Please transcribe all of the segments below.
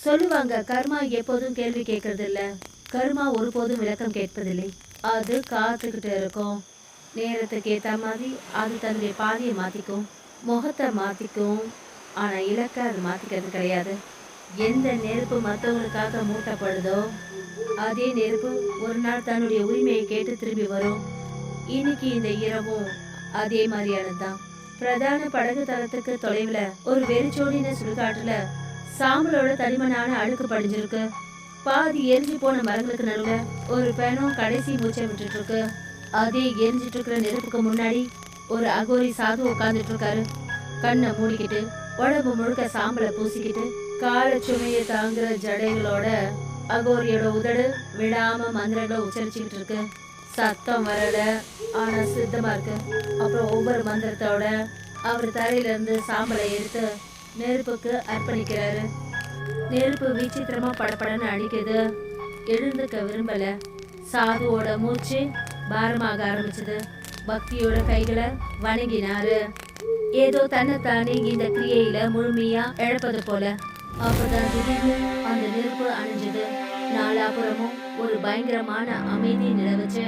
சொல்லுவாங்க, கர்மா எப்போதும் கேள்வி கேட்கறது இல்ல, கர்மா ஒருபோதும் விளக்கம் கேட்பதில்லை. அது காத்துக்கிட்டு இருக்கும். நேரத்துக்கு ஏத்த மாதிரி அது தன்னுடைய பாதையை மாத்திக்கும், முகத்தை மாத்திக்கும். ஆனா இலக்க அது மாத்திக்கிறது கிடையாது. எந்த நெருப்பு மத்தவங்களுக்காக மூட்டப்படுதோ அதே நெருப்பு ஒரு நாள் தன்னுடைய உரிமையை கேட்டு திரும்பி வரும். இன்னைக்கு இந்த இரவும் அதே மாதிரியானதுதான். பிரதான படகு தளத்துக்கு தொலைவுல ஒரு வெறிச்சோடின சுடுகாட்டுல சாம்பலோட தடிமனான அழுக்கு படிஞ்சிருக்கு. பாதி எரிஞ்சு போன மரங்களுக்கு நடுவுல ஒரு பெணம் கடைசி மூச்சை விட்டுட்டு இருக்கு. அதே எரிஞ்சிட்டு இருக்கிற நெருப்புக்கு முன்னாடி ஒரு அகோரி சாது உட்கார்ந்துட்டு இருக்காரு. கண்ணை மூடிக்கிட்டு உடம்பு முழுக்க சாம்பலை பூசிக்கிட்டு கால சுமையை தாங்குற ஜடைகளோட அகோரியோட உதடு விடாம மந்திரங்களை உச்சரிச்சுக்கிட்டு இருக்கு. சத்தம் வரல, ஆனா சித்தமா இருக்கு. அப்புறம் ஒவ்வொரு மந்திரத்தோட அவர் தரையில இருந்து சாம்பலை எடுத்து நெருப்புக்கு அர்ப்பணிக்கிறாரு. நெருப்பு விசித்திரமா படப்படன்னு அடிக்குது. எழுந்துக்க விரும்பல. சாதுவோட மூச்சு பாரமாக ஆரம்பிச்சது. பக்தியோட கைகளை வணங்கினாரு, ஏதோ தன்னைத்தானே இந்த கிரியையில முழுமையா இழப்பது போல. அப்பதான் திடீர்னு அந்த நெருப்பு அணிஞ்சது. நாலாபுறமும் ஒரு பயங்கரமான அமைதி நிலவுச்சு.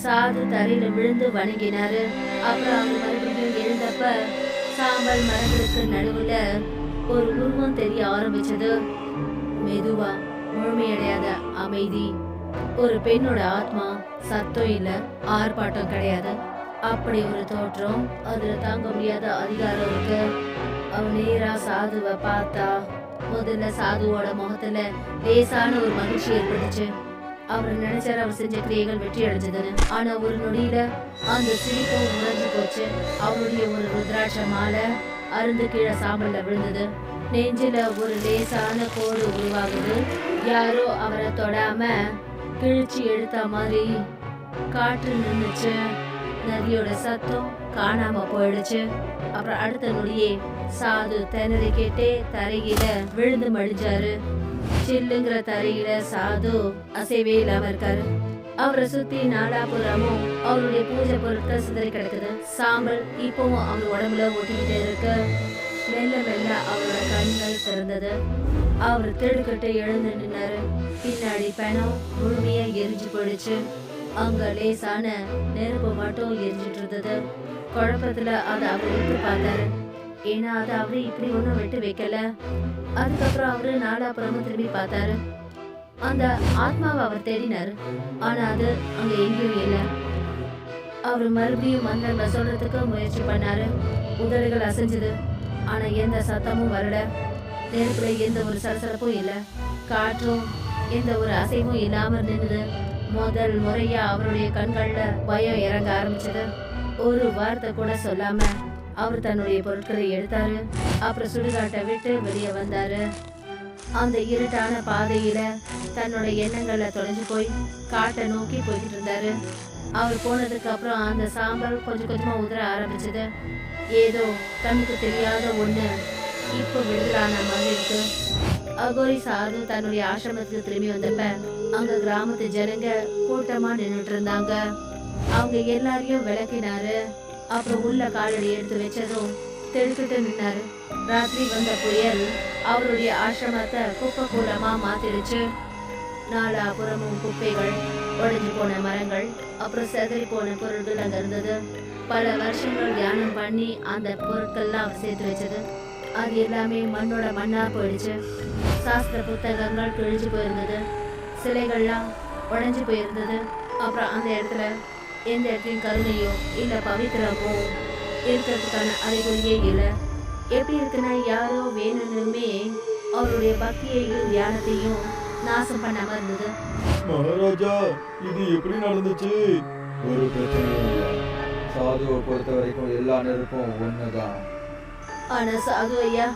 சாது தரையில விழுந்து வணங்கினாரு. அப்புறம் அவர் மறுபடியும் எழுந்தப்ப சாம்பல் மரங்களுக்கு நடுவுல ஒரு உருவம் தெரிய ஆரம்பிச்சது. மெதுவா, முழுமையடையாத அமைதி. ஒரு பெண்ணோட ஆத்மா. சத்தம் இல்ல, ஆர்ப்பாட்டம் கிடையாது. அப்படி ஒரு தோற்றம், அதுல தாங்க முடியாத அதிகாரம் இருக்கு. அவன் நேரா சாதுவை பார்த்தா முதல்ல சாதுவோட முகத்துல லேசான ஒரு மகிழ்ச்சி ஏற்பட்டுச்சு. அவர் நினைச்சாரு அவர் செஞ்ச கிரியைகள் வெற்றி அடைஞ்சதுன்னு. ஆனா ஒரு நொடியில அந்த சிரிப்பும் உறைஞ்சு போச்சு. அவருடைய ஒரு ருத்ராட்ச மாலை அருந்து கீழே சாம்பல்ல விழுந்தது. நெஞ்சில ஒரு லேசான கோடு உருவாகுது. யாரோ அவரை தொடாம கிழிச்சு எடுத்த மாதிரி. காற்று நின்னுச்சு. நதியோட சத்தம் காணாம போயிடுச்சு. அப்புறம் அடுத்த நொடியே சாது திணறி கேட்டே தரையில விழுந்து மடிஞ்சாரு. சில்லுங்கிற தரையில சாது அசைவே இல்லாம இருக்காரு. அவரை சுத்தி நாலாபுறமும் அவருடைய பூஜை பொருட்கள் சிதறி கிடக்குது. சாம்பல் இப்பவும் அவர் உடம்புல ஒட்டிக்கிட்டே இருக்கு. மெல்ல மெல்ல அவரோட கண்கள் திறந்தது. அவர் திடுக்கிட்டு எழுந்து நின்னாரு. பின்னாடி பணம் முழுமையா எரிஞ்சு போயிடுச்சு. அங்க லேசான நெருப்பு மட்டும் எரிஞ்சிட்டு இருந்தது. குழப்பத்துல அதை அவர் விட்டு பார்த்தாரு. ஏன்னா அதை அவரு இப்படி ஒண்ணும் விட்டு வைக்கல. அதுக்கப்புறம் அவரு நாலாபுறமும் திரும்பி பார்த்தாரு. அந்த ஆத்மாவை அவர் தேடினாரு. ஆனா அது அங்க எங்கேயும் இல்லை. அவரு மறுபடியும் மந்திரங்களை சொல்றதுக்கு முயற்சி பண்ணாரு. உதடுகள் அசைஞ்சது. ஆனா எந்த சத்தமும் வரல. நெருப்புல எந்த ஒரு சலசலப்பும் இல்லை. காற்றும் எந்த ஒரு அசைவும் இல்லாம நின்னுது. முதல் முறையா அவருடைய கண்கள்ல பயம் இறங்க ஆரம்பிச்சது. ஒரு வார்த்தை கூட சொல்லாம அவர் தன்னுடைய பொருட்களை எடுத்தாரு. அப்புறம் சுடுகாட்டை விட்டு வெளியே வந்தாரு. அந்த இருட்டான பாதையில தன்னோட எண்ணங்கள்ல தொலைஞ்சு போய் காட்டை நோக்கி போய்கிட்டு இருந்தாரு. அவர் போனதுக்கு அப்புறம் அந்த சாம்பல் கொஞ்சம் கொஞ்சமா உதிர ஆரம்பிச்சது. ஏதோ கண்ணுக்கு தெரியாத ஒண்ணு இப்ப விடுதலான மாதிரி இருக்கு. அகோரி சாது தன்னுடைய ஆசிரமத்துக்கு திரும்பி வந்தப்ப அங்க கிராமத்து ஜனங்க கூட்டமா நின்றுட்டு இருந்தாங்க. அவங்க எல்லாரையும் விளக்கினாரு. அப்புறம் உள்ள காலடி எடுத்து வச்சதும் தெடுக்கிட்டு நின்னாரு. ராத்திரி வந்த புயல் அவருடைய ஆசிரமத்தை குப்பை கூலமா மாத்திடுச்சு. நாலாபுறமும் குப்பைகள், உடைஞ்சு போன மரங்கள், அப்புறம் செதறி போன பொருட்கள் அங்க இருந்தது. பல வருஷங்கள் தியானம் பண்ணி அந்த பொருட்கள்லாம் அவர் சேர்த்து வச்சது. அது எல்லாமே மண்ணோட மண்ணா போயிடுச்சு. சாஸ்திர புத்தகங்கள் கிழிஞ்சு போயிருந்தது. சிலைகள்லாம் உடைஞ்சு போயிருந்தது. அப்புறம் அந்த இடத்துல எந்த இடத்துலையும் கருணையோ இல்ல பவித்திரமோ இருக்கிறதுக்கான அறிகுறியே இல்லை. எப்படி இருக்குன்னா யாரோ வேணுமே அவருடைய பக்தியையும் தியானத்தையும் நாசம் பண்ணாம இருந்தது. மகாராஜா, இது எப்படி நடந்துச்சு? ஒரு பிரச்சனையும் இல்லை. சாதுவை பொறுத்த வரைக்கும் எல்லா நெருப்பும் ஒண்ணுதான். ஆனா சாது ஐயா,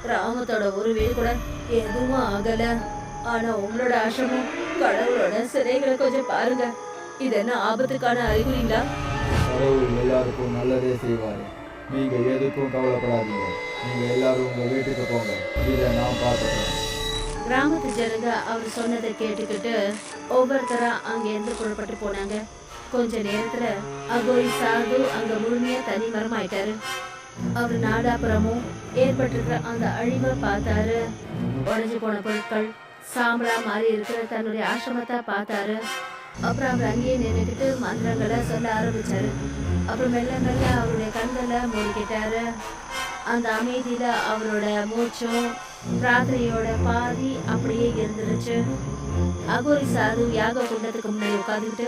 கிராமத்தோட ஒரு வீடு கூட எதுவும் ஆகல. ஆனா உங்களோட ஆசிரமம், கடவுளோட சிலைகளை கொஞ்சம் பாருங்க. இது என்ன ஆபத்துக்கான அறிகுறிங்களா? கடவுள் எல்லாருக்கும் நல்லதே செய்வாரு. நீங்க எதுக்கும் கவலைப்படாதீங்க. நீங்க எல்லாரும் உங்க வீட்டுக்கு போங்க. இதை நான் பார்த்துக்கிறேன். கிராமத்து ஜனங்க அவர் சொன்னதை கேட்டுக்கிட்டு ஒவ்வொருத்தரா அங்க இருந்து புறப்பட்டு போனாங்க. கொஞ்ச நேரத்துல அகோரி சாது அங்க முழுமையா தனி மரம் ஆயிட்டாரு. அவர் நாலாபுறமும் ஏற்பட்டிருக்கிற அந்த அழிவை பார்த்தாரு. உடைஞ்சு போன பொருட்கள் சாம்பலா மாறி இருக்கிற தன்னுடைய ஆசிரமத்தை பார்த்தாரு. அப்புறம் அவர் அங்கேயே நின்றுக்கிட்டு மந்திரங்களை சொல்ல ஆரம்பிச்சாரு. அப்புறம் மெல்ல மெல்ல அவருடைய கண்களை மூடிக்கிட்டாரு. அந்த அமைதியில அவரோட மூச்சும் ராத்திரியோட பாதி அப்படியே இருந்துருச்சு. அகோரி சாது யாக குண்டத்துக்கு முன்னாடி உட்காந்துக்கிட்டு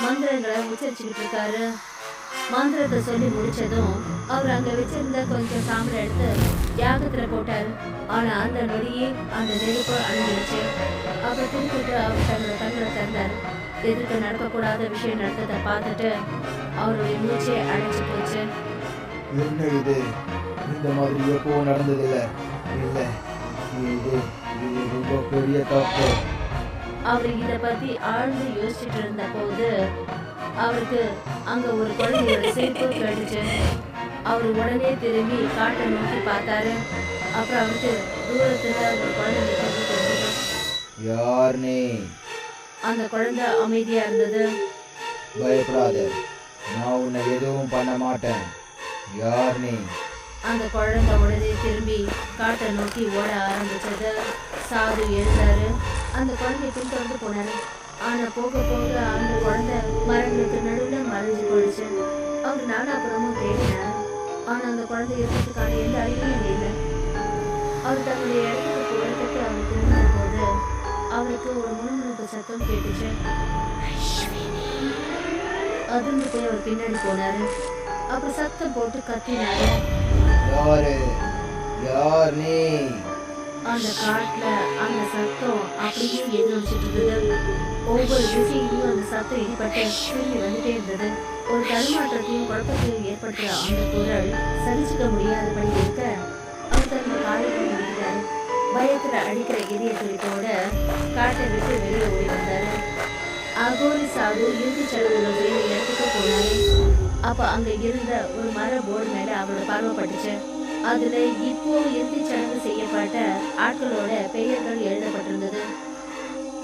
மந்திரங்களை உச்சரிச்சுக்கிட்டு இருக்காரு. மந்திரத்தை சொல்லி முடிச்சதும் அவர் அங்க வச்சிருந்த கொஞ்சம் சாம்பலை எடுத்து யாகத்துல போட்டாரு. ஆனா அந்த நொடியே அந்த நெருப்பு அழிஞ்சிருச்சு. அப்ப திருப்பிட்டு அவர் தன்னோட கண்களை திறந்தாரு. எதிர்க்க நடக்கக்கூடாத விஷயம் நடந்ததை பார்த்துட்டு அவருடைய மூச்சே அடைச்சு போச்சு. என்ன இது? இந்த மாதிரி எப்போ நடந்ததில்ல. இல்ல, இது இது ரொம்ப பெரிய தப்பு. அவர் இத பத்தி ஆழ்ந்து யோசிச்சுட்டு இருந்த போது அவருக்கு அங்க ஒரு குழந்தையோட சிரிப்பு கேட்டுச்சு. அவர் உடனே திரும்பி காட்டை நோக்கி பார்த்தாரு. அப்புறம் அவருக்கு தூரத்துல ஒரு குழந்தை தெரிஞ்சது. யார் நீ? அந்த குழந்தை அமைதியா இருந்தது. பயப்படாத, நான் உன்னை எதுவும் பண்ண மாட்டேன். யார் நீ? அந்த குழந்தை உடனே திரும்பி காட்டை நோக்கி ஓட ஆரம்பிச்சது. சாது எழுந்தாரு. அந்த குழந்தைய பின்தொடர்ந்து போனாரு. ஆனா போக போக அந்த குழந்தை மரங்களுக்கு நடுவுல மறைஞ்சு போயிடுச்சு. அவர் நாலாபுறமும் தேடினாரு. ஆனா அந்த குழந்தை இருக்கிறதுக்கான எந்த அறிவியும் இல்லை. அவர் தன்னுடைய இடத்துக்கு போறதுக்கு அவர் திரும்பின போது அவருக்கு ஒரு முணுமுணுப்பு சத்தம் கேட்டுச்சு. அதிர்ந்து போய் அவர் பின்னாடி போனாரு. அப்புறம் சத்தம் போட்டு கத்தினாரு. யாரு? யார் நீ? அந்த காட்டுல அந்த சத்தம் அப்படியே எதிரொலிச்சிட்டு இருந்தது. ஒவ்வொரு திசையிலும் அந்த சத்தம் இடிபட்டு திரும்பி வந்துட்டே இருந்தது. ஒரு தடுமாற்றத்தையும் குழப்பத்தையும் ஏற்படுத்துற அந்த குரல் சகிச்சுக்க முடியாதபடி இருக்க அவர் தன்னோட காலையில் முடிந்தார். பயத்துல அடிக்கிற இதய துடிப்போட காட்டை விட்டு வெளியே ஓடி வந்தாரு. அகோரி சாது இறுதி செலவுகள் செய்ய இடத்துக்கு போனாரு. அப்ப அங்க இருந்த ஒரு மர போர்டு மேல அவரோட பார்வைப்பட்டுச்சு. அதுல இப்போ இறுதி சடங்கு செய்யப்பட்ட ஆட்களோட பெயர்கள் எழுதப்பட்டிருந்தது.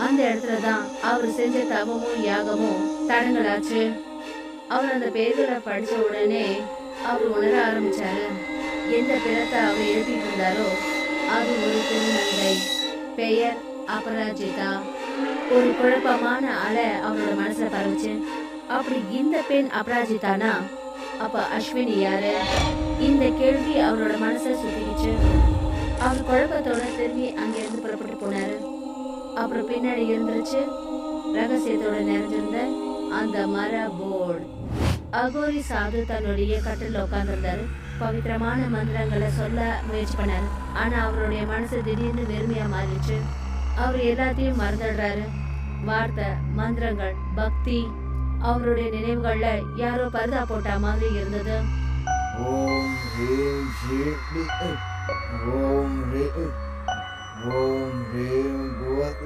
அந்த இடத்துலதான் அவர் செஞ்ச தவமும் யாகமும் தடங்களாச்சு. அவர் அந்த பெயர்களை படிச்ச உடனே அவர் உணர ஆரம்பிச்சாரு. எந்த பிறத்தை அவர் எழுதிட்டு இருந்தாரோ அது ஒரு திருநங்கை. பெயர் அபராஜிதா. ஒரு குழப்பமான அலை அவரோட மனசுல பரவுச்சு. அப்படி இந்த பெண் அபராஜிதானா? அப்ப அஸ்வினி யாரு? இந்த கேள்வி அவரோட மனசை சுத்திக்கிச்சு. அவர் குழப்பத்தோட திரும்பி அங்கிருந்து புறப்பட்டு போனாரு. அப்புறம் பின்னாடி இருந்துருச்சு ரகசியத்தோட நிறைஞ்சிருந்த அந்த மர போர்டு. அகோரி சாது தன்னுடைய கட்டில உட்கார்ந்திருந்தாரு. பவித்திரமான மந்திரங்களை சொல்ல முயற்சி பண்ணாரு. ஆனா அவருடைய மனசு திடீர்னு வெறுமையா மாறிடுச்சு. அவர் எல்லாத்தையும் மறந்துடுறாரு. வார்த்தை, மந்திரங்கள், பக்தி, அவருடைய நினைவுகள்ல யாரோ பர்தா போட்ட மாதிரி இருந்தது. ஓம் ஹ்ரீம் ஸ்ரீ ஓம் ஹ்ரீம் குவத்.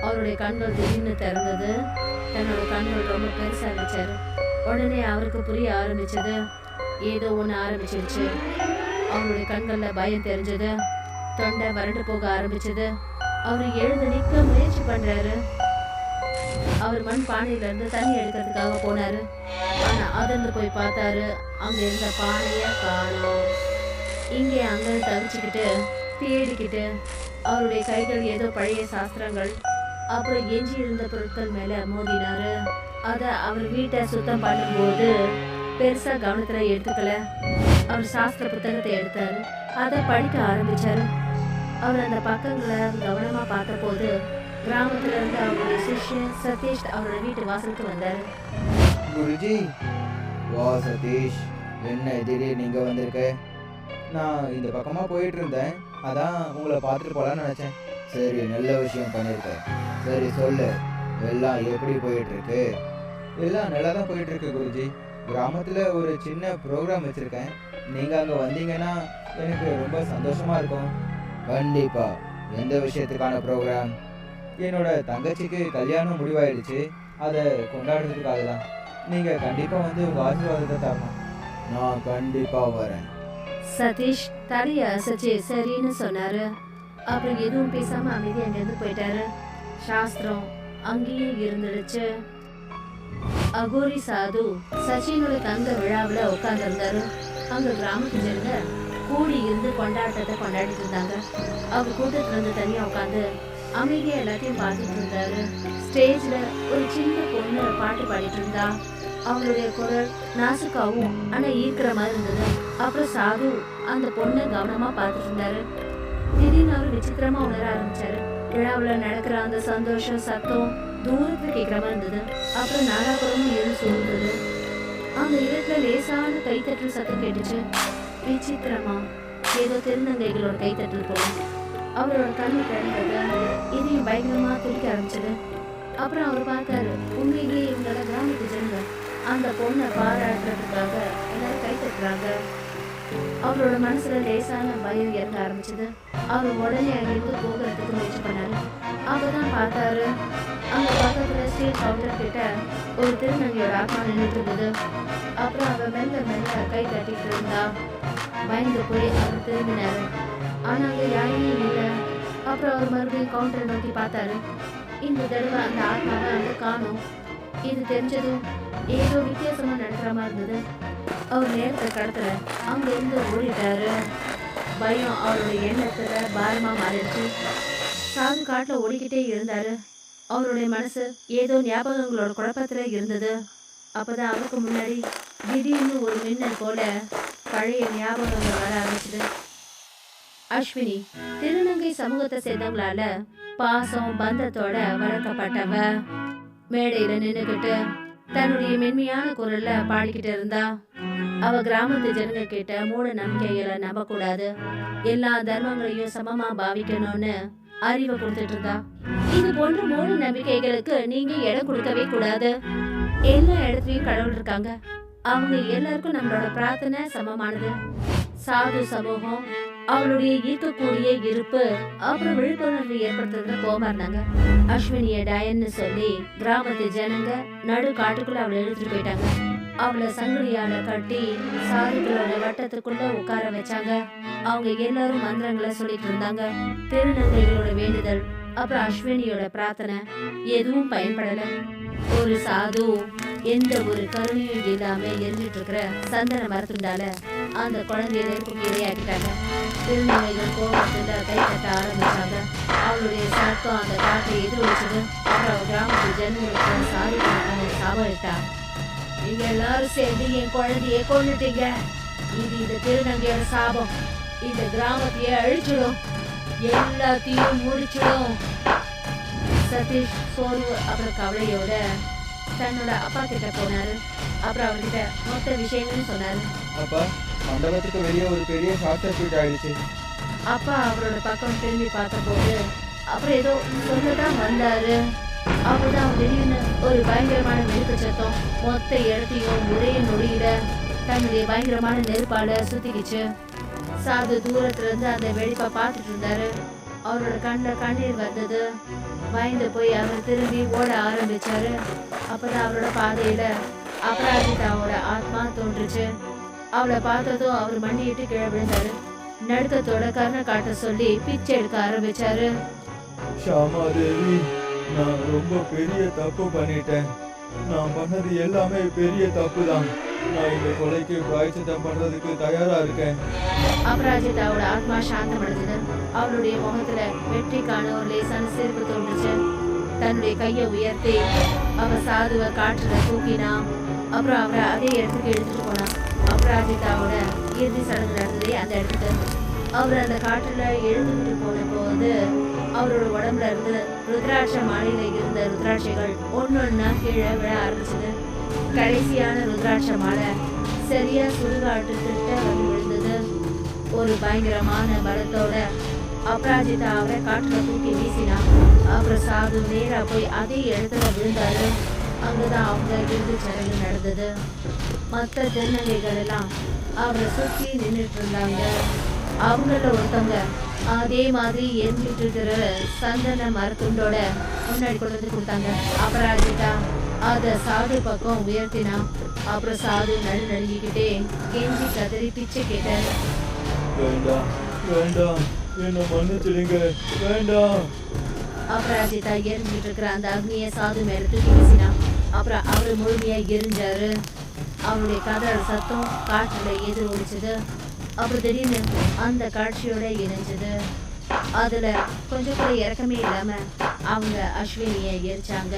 அவருடைய கண்கள் திடீர்னு திறந்தது. தன்னோட கண்கள் ரொம்ப பெருசா வச்சாரு. உடனே அவருக்கு புரிய ஆரம்பிச்சது. ஏதோ ஒண்ணு ஆரம்பிச்சிருச்சு. அவருடைய கண்கள்ல பயம் தெரிஞ்சது. தொண்டை வறண்டு போக ஆரம்பிச்சது. அவரு எழுந்து நிற்க முயற்சி பண்றாரு. அவர் மண் பானையில இருந்து தண்ணி எடுக்கிறதுக்காக போனாரு. ஆனா அதிர்ந்து போய் பார்த்தாரு. அங்க இருந்த பானைய காணோம். இங்கே அங்க தவிச்சுக்கிட்டு தேடிக்கிட்டு அவருடைய கைகள் ஏதோ பழைய சாஸ்திரங்கள் அப்புறம் எஞ்சி இருந்த பொருட்கள் மேல மோதினாரு. அத அவர் வீட்டை சுத்தம் பண்ணும்போது பெருசா கவனத்துல எடுத்துக்கல. அவர் சாஸ்திர புத்தகத்தை எடுத்தாரு. அதை படிக்க ஆரம்பிச்சாரு. அவர் அந்த பக்கங்களை கவனமா பார்த்த போது கிராமத்துல இருந்து அவருடைய சிஷ்யன் சதீஷ் அவரோட வீட்டு வாசலுக்கு வந்தாரு. குருஜி, வா சதீஷ், என்ன திடீர் நீங்க வந்திருக்க? நான் இந்த பக்கமா போயிட்டு இருந்தேன், அதான் உங்களை பார்த்துட்டு போலான்னு நினைச்சேன். சரி, நல்ல விஷயம் பண்ணிருக்க. சரி சொல்லு, எல்லாம் எப்படி போயிட்டு இருக்கு? எல்லாம் நல்லா தான் போயிட்டு இருக்கு குருஜி. கிராமத்துல ஒரு சின்ன ப்ரோக்ராம் வச்சிருக்கேன். நீங்க அங்க வந்தீங்கன்னா எனக்கு ரொம்ப சந்தோஷமா இருக்கும். கண்டிப்பா. எந்த விஷயத்துக்கான ப்ரோக்ராம்? என்னோட தங்கச்சிக்கு கல்யாணம் முடிவாயிடுச்சு. அதை கொண்டாடுறதுக்காக தான். நீங்க கண்டிப்பா வந்து உங்க ஆசீர்வாதத்தை தரணும். நான் கண்டிப்பா வரேன். சதீஷ் தலைய அசைச்சு சரின்னு சொன்னாரு. அப்புறம் எதுவும் பேசாம அமைதி அங்கிருந்து போயிட்டாரு. சாஸ்திரம் அங்கேயே இருந்துடுச்சு. அகோரி சாது சச்சினோட தங்க விழாவில் உட்கார்ந்து இருந்தாரு. அங்க கிராமத்து ஜனங்க கூடி இருந்து கொண்டாட்டத்தை கொண்டாடிட்டு இருந்தாங்க. அவர் கூட்டத்துல இருந்து தனியா உட்காந்து அமைதியா எல்லாத்தையும் பார்த்துட்டு இருந்தாரு. ஸ்டேஜ்ல ஒரு சின்ன பொண்ணு பாட்டு பாடிட்டு இருந்தா. அவளுடைய குரல் நாசுக்காவும் ஆனா ஈர்க்கிற மாதிரி இருந்தது. அப்புறம் சாது அந்த பொண்ணை கவனமா பார்த்துட்டு இருந்தாரு. திடீர்னு அவர் விசித்திரமா உணர ஆரம்பிச்சாரு. விழாவுல நடக்கிற அந்த சந்தோஷம் சத்தம் தூரத்துல கேட்கிற மாதிரி இருந்தது. அப்புறம் நாலாபுரமும் எழுந்து சூழ்ந்தது. அந்த இடத்துல லேசான கைத்தட்டல் சத்தம் கேட்டுச்சு. விசித்திரமா ஏதோ திருநங்கைகளோட கைத்தட்டல் போல. அவரோட கண்ணு திறந்தது. இதையும் பயங்கரமா துடிக்க ஆரம்பிச்சது. அப்புறம் அவர் பார்த்தாரு, உண்மையிலேயே இவங்களோட கிராமத்து ஜனங்க அந்த பொண்ணை பாராட்டுறதுக்காக எல்லாரும் கைத்தட்டுறாங்க. அவரோட மனசுல லேசான பயம் இறங்க ஆரம்பிச்சது. அவர் உடனே அங்கிருந்து போகிறதுக்கு முயற்சி பண்ணாரு. அப்பதான் பார்த்தாரு, அங்க பக்கத்துல ஸ்டேஜ் கவுண்டர் கிட்ட ஒரு திருநங்கையோட ஆத்மா நின்றுட்டு இருந்தது. அப்புறம் அவ மெல்ல மெல்ல கை தட்டிட்டு இருந்தா. பயந்து போய் அவர் திரும்பினாரு. ஆனா அங்க யாருமே இல்லை. அப்புறம் அவர் மறுபடியும் கவுண்டரை நோக்கி பார்த்தாரு. இந்த தடவை அந்த ஆத்மாவை அங்க காணும். இது தெரிஞ்சதும் ஏதோ வித்தியாசமா நடக்கிற மாதிரி இருந்தது. அவர் நேரத்தை கடத்தல அங்க இருந்து ஓடிட்டாரு. பயம் அவருடைய எண்ணத்துல பாரமா மாறிடுச்சு. சாது காட்டுல ஓடிக்கிட்டே இருந்தாரு. அவருடைய மனசு ஏதோ ஞாபகங்களோட குழப்பத்துல இருந்தது. அப்பதான் அவருக்கு முன்னாடி திடீர்னு ஒரு மின்னல் போல பழைய ஞாபகங்கள் வர ஆரம்பிச்சது. அஸ்வினி திருநங்கை சமூகத்தை சேர்ந்தவங்களால பாசம் பந்தத்தோட வளர்க்கப்பட்டவ. மேடையில நின்னுகிட்டு தன்னுடைய மென்மையான குரல்ல பாடிக்கிட்டு இருந்தா. அவ கிராமத்து ஜனங்க கிட்ட மூட நம்பிக்கைகளை நம்ப கூடாது, எல்லா தர்மங்களையும் சமமா பாவிக்கணும்னு அறிவை கொடுத்துட்டு இருந்தா. இது போன்ற மூட நம்பிக்கைகளுக்கு நீங்க இடம் கொடுக்கவே கூடாது. எல்லா இடத்துலயும் கடவுள் இருக்காங்க. அவங்க எல்லாருக்கும் நம்மளோட பிரார்த்தனை சமமானது. சாது சமூகம் அவளுடைய ஈர்க்கக்கூடிய இருப்பு அப்புறம் விழிப்புணர்வு ஏற்படுத்துறதுல கோபமா இருந்தாங்க. அஸ்வினிய டயன்னு சொல்லி கிராமத்து ஜனங்க நடு காட்டுக்குள்ள அவளை இழுத்துட்டு போயிட்டாங்க. அவளை சங்கிலியால கட்டி சாதுகளோட வட்டத்துக்குள்ள உட்கார வச்சாங்க. அவங்க எல்லாரும் மந்திரங்களை சொல்லிட்டு இருந்தாங்க. திருநங்கைகளோட வேண்டுதல் அப்புறம் அஸ்வினியோட பிரார்த்தனை எதுவும் பயன்படல. ஒரு சாது எந்த ஒரு கருணையும் இல்லாம எரிஞ்சிட்டு இருக்கிற சந்தன மரத்துண்டால அந்த குழந்தைய நெருப்புக்கு இரையாக்கிட்டாங்க. திருநங்கைகள் கோபத்துல கை கட்ட ஆரம்பிச்சாங்க. அவளுடைய சத்தம் அந்த காட்டை எதிரொலிச்சது. அப்புறம் கிராமத்து ஜனங்களுக்கு சாதிக்கான சாபம் இட்டா. நீங்க எல்லாரும் சேர்ந்து என் குழந்தைய கொண்டுட்டீங்க. இது இந்த திருநங்கையோட சாபம். இந்த கிராமத்தையே அழிச்சிடும், எல்லாத்தையும் முடிச்சிடும். சதீஷ் சோர்வு அப்புறம் கவலையோட தன்னோட அப்பா கிட்ட போனாரு. அப்புறம் அவர்கிட்ட மொத்த விஷயங்கள்னு சொன்னாரு. அப்பா, மண்டபத்துக்கு வெளியே ஒரு பெரிய ஷார்ட் சர்க்யூட் ஆயிடுச்சு. அப்பா அவரோட பக்கம் திரும்பி பார்த்தபோது அப்புறம் ஏதோ சொல்லதான் வந்தாரு. அப்பதான் திடீர்னு ஒரு பயங்கரமான நெருப்பு சத்தம் மொத்த இடத்தையும் ஒரே நொடியில தன்னுடைய பயங்கரமான நெருப்பால சுத்திக்கிச்சு. சாது தூரத்துல இருந்து அந்த வெடிப்பை பார்த்துட்டு இருந்தாரு. அவரோட கண்ணில் கண்ணீர் வந்தது. பயந்து போய் அவர் திரும்பி ஓட ஆரம்பிச்சாரு. அப்பதான் அவரோட பாதையில அபராஜிதாவோட ஆத்மா தோன்றுச்சு. அவளை பார்த்ததும் அவர் மண்டிட்டு கீழே விழுந்தாரு. நடுக்கத்தோட கருணை காட்ட சொல்லி பிச்சை எடுக்க ஆரம்பிச்சாரு. ஷாமா தேவி, நான் ரொம்ப பெரிய தப்பு பண்ணிட்டேன். நான் பண்ணது எல்லாமே பெரிய தப்பு தான். நான் இந்த கொலைக்கு பிராயச்சித்தம் பண்றதுக்கு தயாரா இருக்கேன். அபராஜிதாவோட ஆத்மா சாந்தம் அடைஞ்சது. அவளுடைய முகத்துல வெற்றிக்கான ஒரு லேசான சிரிப்பு தோன்றுச்சு. தன்னுடைய கையை உயர்த்தி அவ சாதுவை காற்றுல தூக்கினா. அப்புறம் அவரை அதே இடத்துக்கு எடுத்துட்டு போனா. அபராஜிதாவோட இறுதி சடங்கு நடந்ததே அந்த இடத்துக்கு. அவர் அந்த காற்றுல எழுந்துட்டு போன போது அவரோட உடம்புல இருந்து ருத்ராட்ச மாலையில இருந்த ருத்ராட்சைகள் ஒன்னொன்னா கீழே விழ ஆரம்பிச்சது. கடைசியான ருத்ராட்ச மாலை சரியா சுடுகாட்டுக்கிட்ட வந்து விழுந்தது. ஒரு பயங்கரமான பலத்தோட அபராஜிதா அவரை காட்டுல தூக்கி வீசினா. அப்புறம் சாது நேரா போய் அதே இடத்துல விழுந்தாரு. அங்கதான் அவங்க இறுதி சடங்கு நடந்தது. மற்ற திருநங்கைகள் எல்லாம் அவரை சுற்றி நின்றுட்டு இருந்தாங்க. அவங்கள ஒருத்தவங்க அதே மாதிரி எரிஞ்சிட்டு இருக்கிற சந்தன மரத்துண்டோட முன்னாடி கொண்டு வந்து கொடுத்தாங்க. அபராஜிதா அத சாது பக்கம் உயர்த்தினா. அப்புறம் சாது நடுநடுங்கிக்கிட்டே கெஞ்சி கதறி பிச்சை கேட்டாரு. வேண்டாம் வேண்டாம், என்ன மன்னிச்சிடுங்க, வேண்டாம். அபராஜிதா எரிஞ்சிட்டு இருக்கிற அந்த அக்னியை சாது மேல தூக்கி வீசினா. அப்புறம் அவரு முழுமையா எரிஞ்சாரு. அவனுடைய கதறல் சத்தம் காற்றுல எதிரொலிச்சது. அப்புறம் திடீர்னு அந்த காட்சியோட இணைஞ்சது. அதுல கொஞ்சம் கூட இறக்கமே இல்லாம அவங்க அஸ்வினியை எரிச்சாங்க.